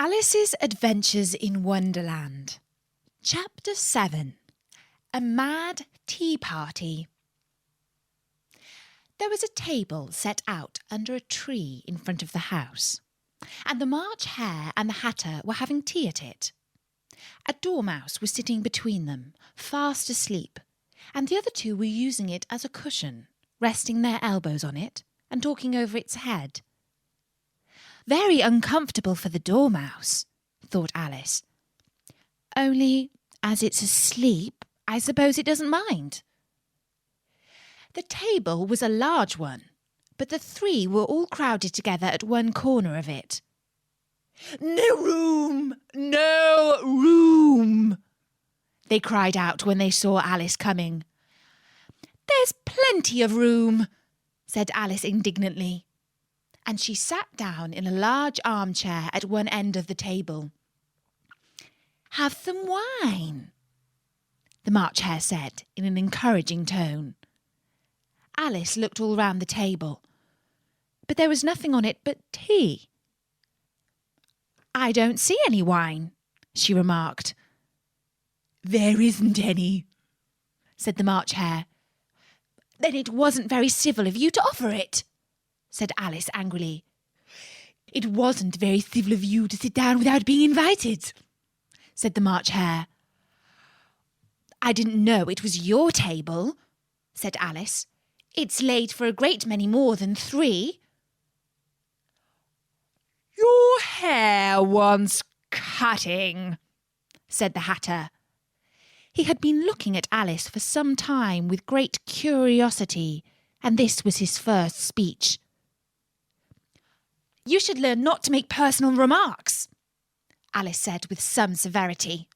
Alice's Adventures in Wonderland. Chapter 7. A Mad Tea Party. There was a table set out under a tree in front of the house, and the March Hare and the Hatter were having tea at it. A dormouse was sitting between them, fast asleep, and the other two were using it as a cushion, resting their elbows on it and talking over its head. Very uncomfortable for the dormouse, thought Alice. Only, as it's asleep, I suppose it doesn't mind. The table was a large one, but the three were all crowded together at one corner of it. "No room! No room!" they cried out when they saw Alice coming. "There's plenty of room," said Alice indignantly, and she sat down in a large armchair at one end of the table. "Have some wine," the March Hare said in an encouraging tone. Alice looked all round the table, but there was nothing on it but tea. "I don't see any wine," she remarked. "There isn't any," said the March Hare. "Then it wasn't very civil of you to offer it," said Alice angrily. "It wasn't very civil of you to sit down without being invited," said the March Hare. "I didn't know it was your table," said Alice. "It's laid for a great many more than three." "Your hair wants cutting," said the Hatter. He had been looking at Alice for some time with great curiosity, and this was his first speech. "You should learn not to make personal remarks," Alice said with some severity.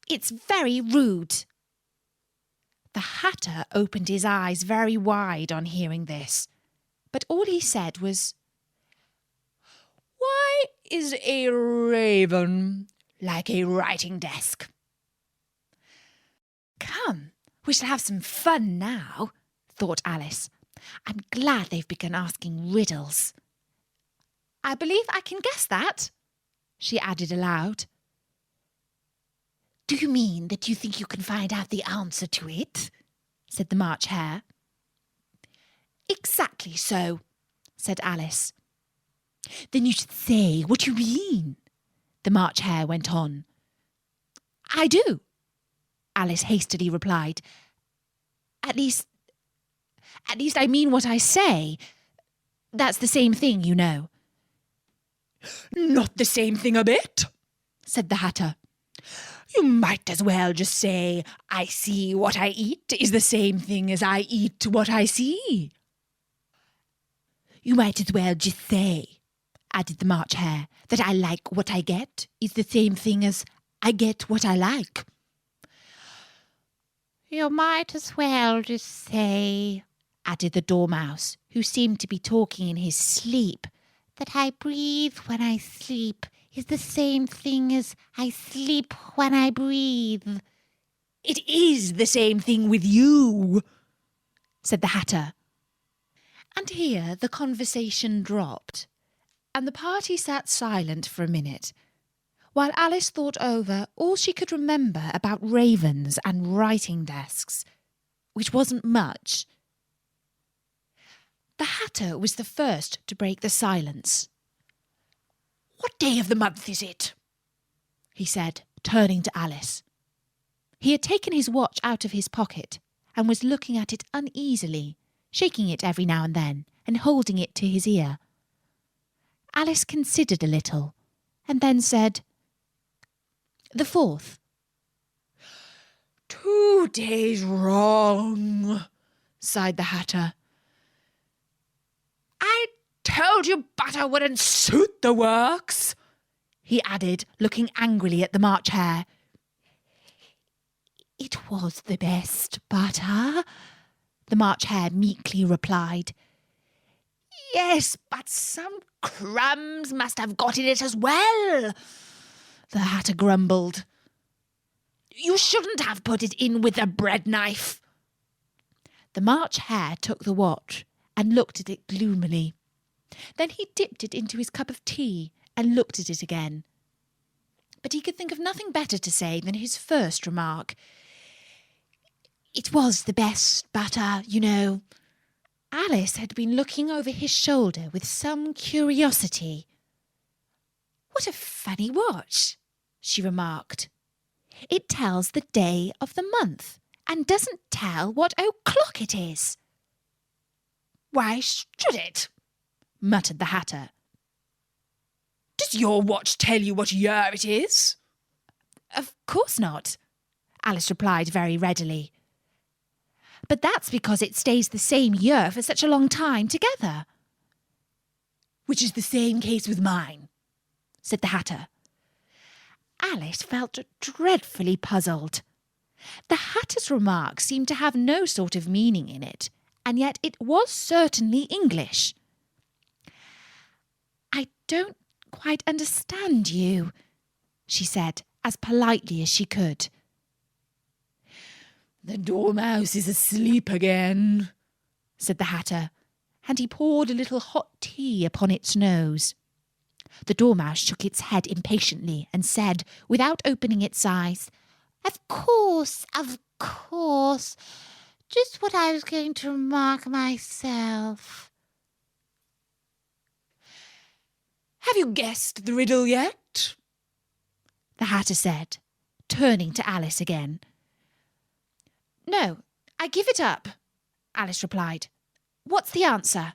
"It's very rude." The Hatter opened his eyes very wide on hearing this, but all he said was, "Why is a raven like a writing desk?" "Come, we shall have some fun now," thought Alice. "I'm glad they've begun asking riddles. I believe I can guess that," she added aloud. "Do you mean that you think you can find out the answer to it?" said the March Hare. "Exactly so," said Alice. "Then you should say what you mean," the March Hare went on. "I do," Alice hastily replied. At least I mean what I say. That's the same thing, you know." "Not the same thing a bit," said the Hatter. "You might as well just say, 'I see what I eat is the same thing as I eat what I see.'" "You might as well just say," added the March Hare, "that I like what I get is the same thing as I get what I like." "You might as well just say," added the Dormouse, who seemed to be talking in his sleep, "that I breathe when I sleep is the same thing as I sleep when I breathe." "It is the same thing with you," said the Hatter. And here the conversation dropped, and the party sat silent for a minute, while Alice thought over all she could remember about ravens and writing desks, which wasn't much. The Hatter was the first to break the silence. "What day of the month is it?" he said, turning to Alice. He had taken his watch out of his pocket and was looking at it uneasily, shaking it every now and then and holding it to his ear. Alice considered a little and then said, "The 4th. "2 days wrong," sighed the Hatter. "I told you butter wouldn't suit the works," he added, looking angrily at the March Hare. "It was the best butter," the March Hare meekly replied. "Yes, but some crumbs must have got in it as well," the Hatter grumbled. "You shouldn't have put it in with a bread knife." The March Hare took the watch and looked at it gloomily. Then he dipped it into his cup of tea and looked at it again. But he could think of nothing better to say than his first remark. It was the best butter, you know. Alice had been looking over his shoulder with some curiosity. What a funny watch, she remarked. It tells the day of the month and doesn't tell what o'clock it is. Why should it? Muttered the Hatter. Does your watch tell you what year it is? Of course not, Alice replied very readily. But that's because it stays the same year for such a long time together. Which is the same case with mine, said the Hatter. Alice felt dreadfully puzzled. The Hatter's remark seemed to have no sort of meaning in it, and yet it was certainly English. I don't quite understand you, she said, as politely as she could. The Dormouse is asleep again, said the Hatter, and he poured a little hot tea upon its nose. The Dormouse shook its head impatiently and said, without opening its eyes, Of course. Just what I was going to remark myself. Have you guessed the riddle yet? The Hatter said, turning to Alice again. No, I give it up, Alice replied. What's the answer?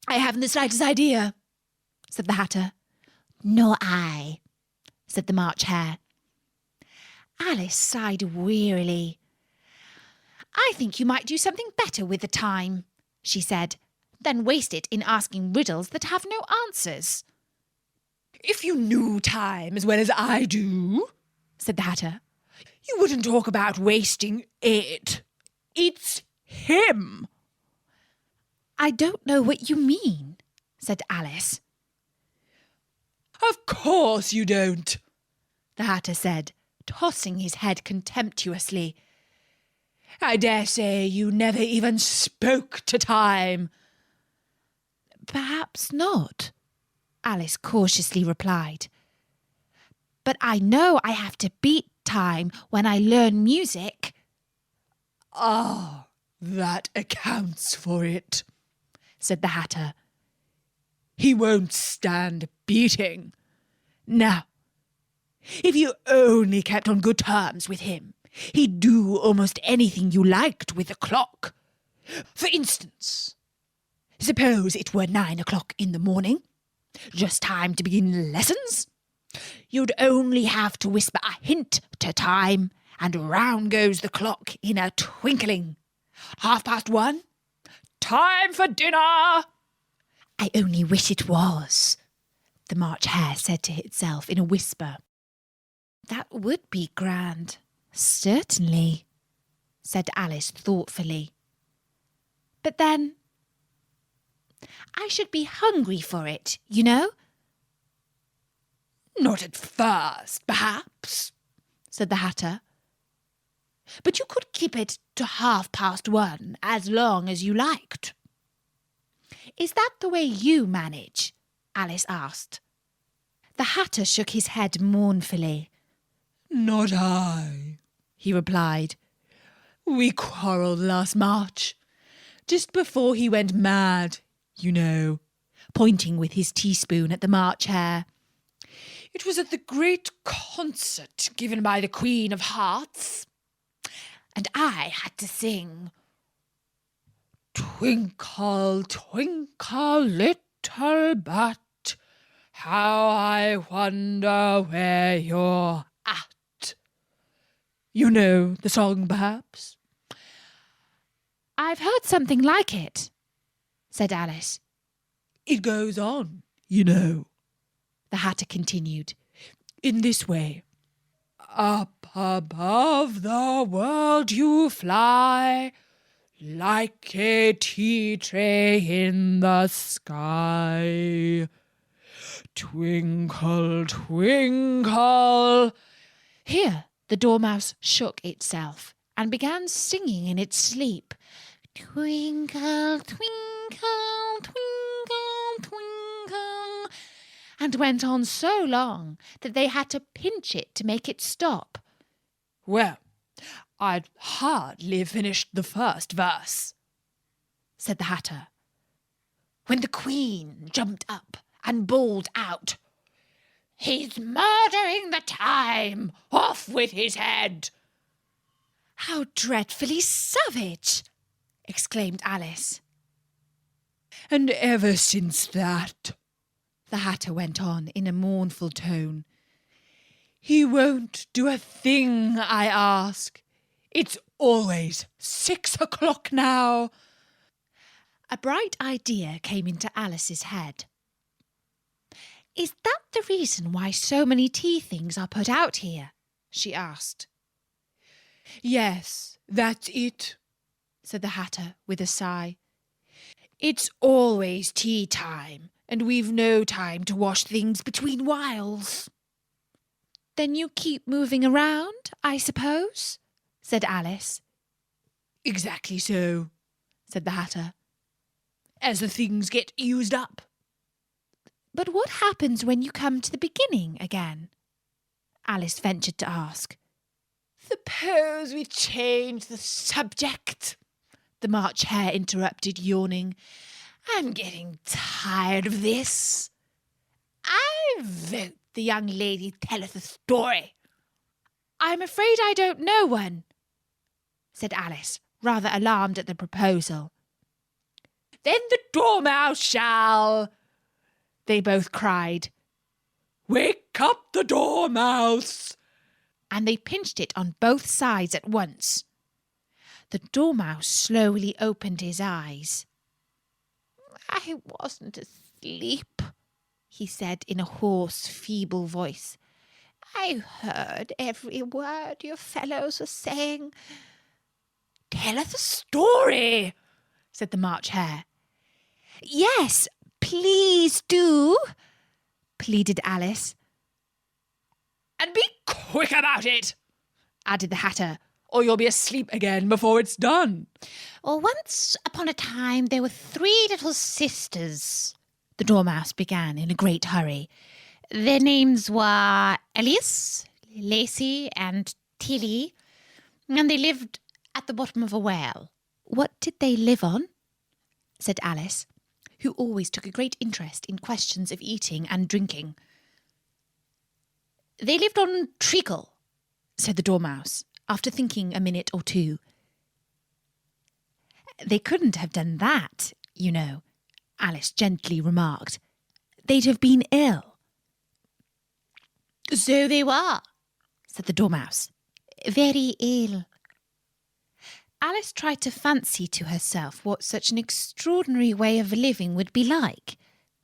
I haven't the slightest idea, said the Hatter. Nor I, said the March Hare. Alice sighed wearily. I think you might do something better with the time, she said, than waste it in asking riddles that have no answers. If you knew time as well as I do, said the Hatter, you wouldn't talk about wasting it. It's him. I don't know what you mean, said Alice. Of course you don't, the Hatter said, tossing his head contemptuously. I dare say you never even spoke to time. Perhaps not, Alice cautiously replied. But I know I have to beat time when I learn music. Ah, that accounts for it, said the Hatter. He won't stand beating. Now, if you only kept on good terms with him, he'd do almost anything you liked with the clock. For instance, suppose it were 9 o'clock in the morning, just time to begin lessons. You'd only have to whisper a hint to time, and round goes the clock in a twinkling. 1:30. Time for dinner! I only wish it was, the March Hare said to itself in a whisper. That would be grand, certainly, said Alice thoughtfully. But then, I should be hungry for it, you know. Not at first, perhaps, said the Hatter. But you could keep it to 1:30 as long as you liked. Is that the way you manage? Alice asked. The Hatter shook his head mournfully. Not I, he replied. We quarrelled last March, just before he went mad, you know, pointing with his teaspoon at the March Hare. It was at the great concert given by the Queen of Hearts, and I had to sing, Twinkle, twinkle, little bat, how I wonder where you're at. You know the song, perhaps? I've heard something like it, said Alice. It goes on, you know, the Hatter continued, in this way. Up above the world you fly, like a tea tray in the sky. Twinkle, twinkle. Here the Dormouse shook itself and began singing in its sleep. Twinkle, twinkle, twinkle, twinkle. and went on so long that they had to pinch it to make it stop. "Well, I'd hardly finished the first verse," said the Hatter, when the Queen jumped up and bawled out, "He's murdering the time! Off with his head!" "How dreadfully savage!" exclaimed Alice. "And ever since that," the Hatter went on in a mournful tone, "he won't do a thing I ask. It's always 6 o'clock now." A bright idea came into Alice's head. "Is that the reason why so many tea things are put out here?" she asked. "Yes, that's it," said the Hatter with a sigh. "It's always tea time, and we've no time to wash things between whiles." "Then you keep moving around, I suppose?" said Alice. "Exactly so," said the Hatter. "As the things get used up." "But what happens when you come to the beginning again?" Alice ventured to ask. "Suppose we change the subject," the March Hare interrupted, yawning. "I'm getting tired of this. I vote the young lady telleth a story." "I'm afraid I don't know one," said Alice, rather alarmed at the proposal. "Then the Dormouse shall," they both cried. "Wake up the Dormouse!" And they pinched it on both sides at once. The Dormouse slowly opened his eyes. "I wasn't asleep," he said in a hoarse, feeble voice. "I heard every word you fellows were saying." "Tell us a story," said the March Hare. "Yes, please do," pleaded Alice. "And be quick about it," added the Hatter, "or you'll be asleep again before it's done." "Well, once upon a time there were 3 little sisters," the Dormouse began in a great hurry. "Their names were Alice, Lacey, and Tilly, and they lived at the bottom of a well." "What did they live on?" said Alice, who always took a great interest in questions of eating and drinking. "They lived on treacle," said the Dormouse, after thinking a minute or two. "They couldn't have done that, you know," Alice gently remarked. "They'd have been ill." "So they were," said the Dormouse. "Very ill." Alice tried to fancy to herself what such an extraordinary way of living would be like,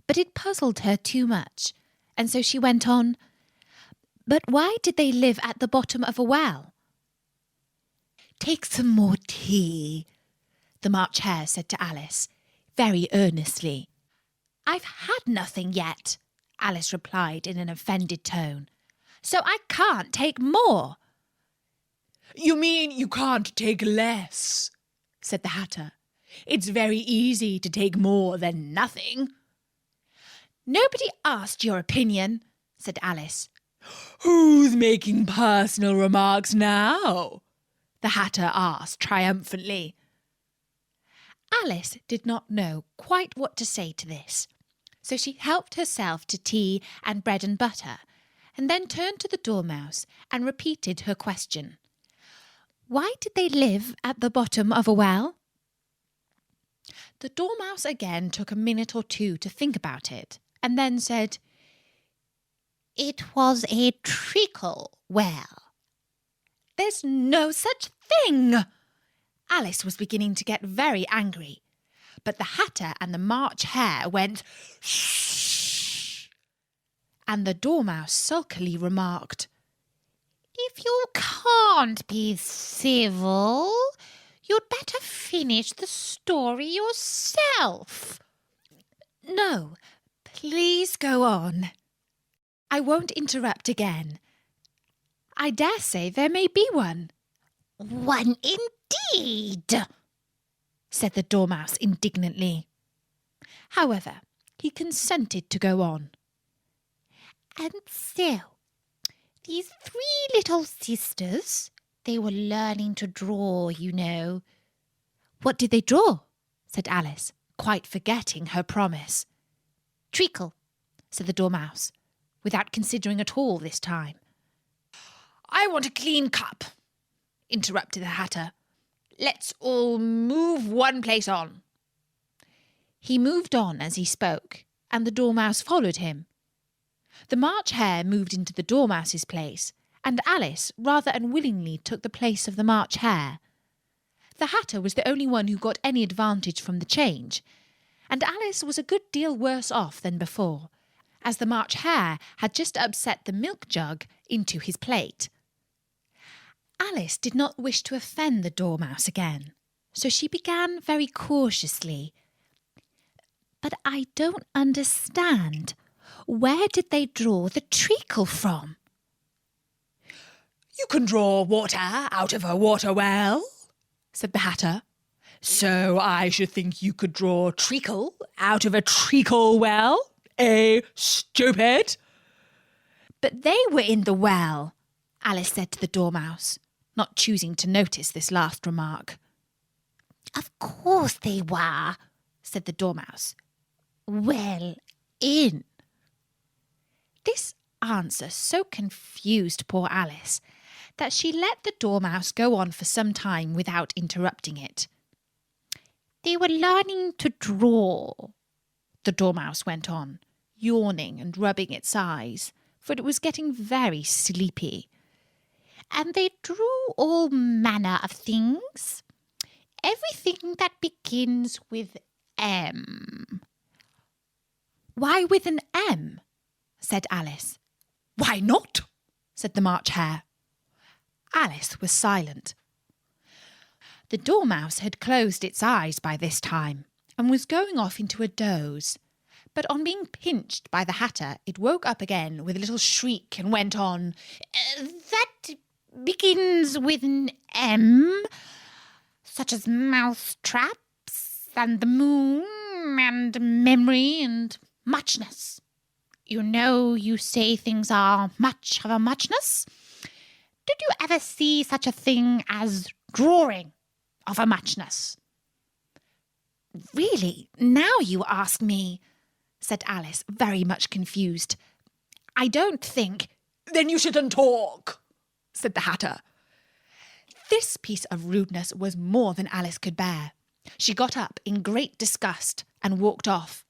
but it puzzled her too much, and so she went on, "But why did they live at the bottom of a well?" "Take some more tea," the March Hare said to Alice, very earnestly. "I've had nothing yet," Alice replied in an offended tone, "so I can't take more." "You mean you can't take less," said the Hatter. "It's very easy to take more than nothing." "Nobody asked your opinion," said Alice. "Who's making personal remarks now?" the Hatter asked triumphantly. Alice did not know quite what to say to this, so she helped herself to tea and bread and butter, and then turned to the Dormouse and repeated her question. "Why did they live at the bottom of a well?" The Dormouse again took a minute or two to think about it, and then said, "It was a treacle well." "There's no such thing!" Alice was beginning to get very angry, but the Hatter and the March Hare went, "Shh!" and the Dormouse sulkily remarked, "If you can't be civil, you'd better finish the story yourself." "No, please go on. I won't interrupt again. I dare say there may be one." "One indeed," said the Dormouse indignantly. However, he consented to go on. And so, these three little sisters, they were learning to draw, you know. What did they draw? Said Alice, quite forgetting her promise. Treacle, said the Dormouse, without considering at all this time. I want a clean cup, interrupted the Hatter. Let's all move one place on. He moved on as he spoke, and the Dormouse followed him. The March Hare moved into the Dormouse's place, and Alice rather unwillingly took the place of the March Hare. The Hatter was the only one who got any advantage from the change, and Alice was a good deal worse off than before, as the March Hare had just upset the milk jug into his plate. Alice did not wish to offend the Dormouse again, so she began very cautiously. "But I don't understand. Where did they draw the treacle from?" "You can draw water out of a water well," said the Hatter. "So I should think you could draw treacle out of a treacle well, stupid." "But they were in the well," Alice said to the Dormouse, not choosing to notice this last remark. "Of course they were," said the Dormouse. "Well in." This answer so confused poor Alice that she let the Dormouse go on for some time without interrupting it. "They were learning to draw," the Dormouse went on, yawning and rubbing its eyes, for it was getting very sleepy. "And they drew all manner of things. Everything that begins with M." "Why with an M?" said Alice. "Why not?" said the March Hare. Alice was silent. The Dormouse had closed its eyes by this time and was going off into a doze, but on being pinched by the Hatter it woke up again with a little shriek and went on, "That begins with an M, such as mouse traps and the moon and memory and muchness. You know, you say things are much of a muchness. Did you ever see such a thing as drawing of a muchness?" "Really, now you ask me," said Alice, very much confused. "I don't think—" "Then you shouldn't talk," said the Hatter. This piece of rudeness was more than Alice could bear. She got up in great disgust and walked off.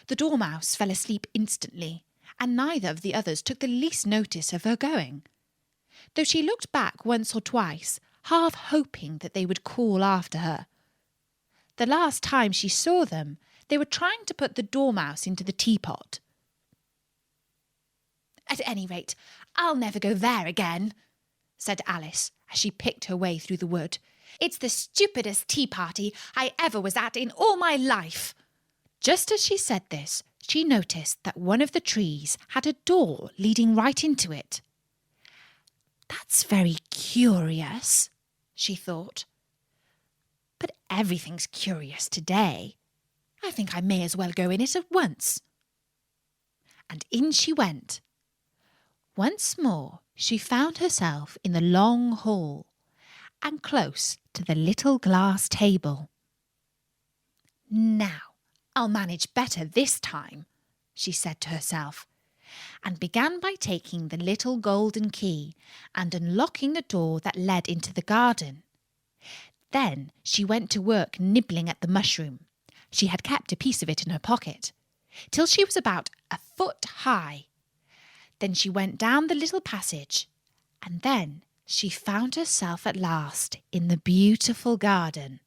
The Dormouse fell asleep instantly, and neither of the others took the least notice of her going, though she looked back once or twice, half hoping that they would call after her. The last time she saw them, they were trying to put the Dormouse into the teapot. "At any rate, I'll never go there again," said Alice as she picked her way through the wood. "It's the stupidest tea party I ever was at in all my life." Just as she said this, she noticed that one of the trees had a door leading right into it. "That's very curious," she thought. "But everything's curious today. I think I may as well go in it at once." And in she went. Once more she found herself in the long hall and close to the little glass table. "Now I'll manage better this time," she said to herself, and began by taking the little golden key and unlocking the door that led into the garden. Then she went to work nibbling at the mushroom. She had kept a piece of it in her pocket, till she was about a foot high. Then she went down the little passage, and then she found herself at last in the beautiful garden,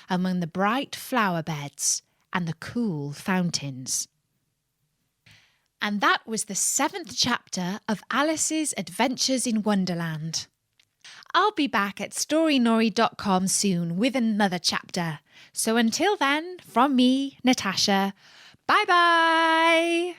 among the bright flower beds and the cool fountains. And that was the 7th chapter of Alice's Adventures in Wonderland. I'll be back at storynori.com soon with another chapter. So until then, from me, Natasha, bye-bye!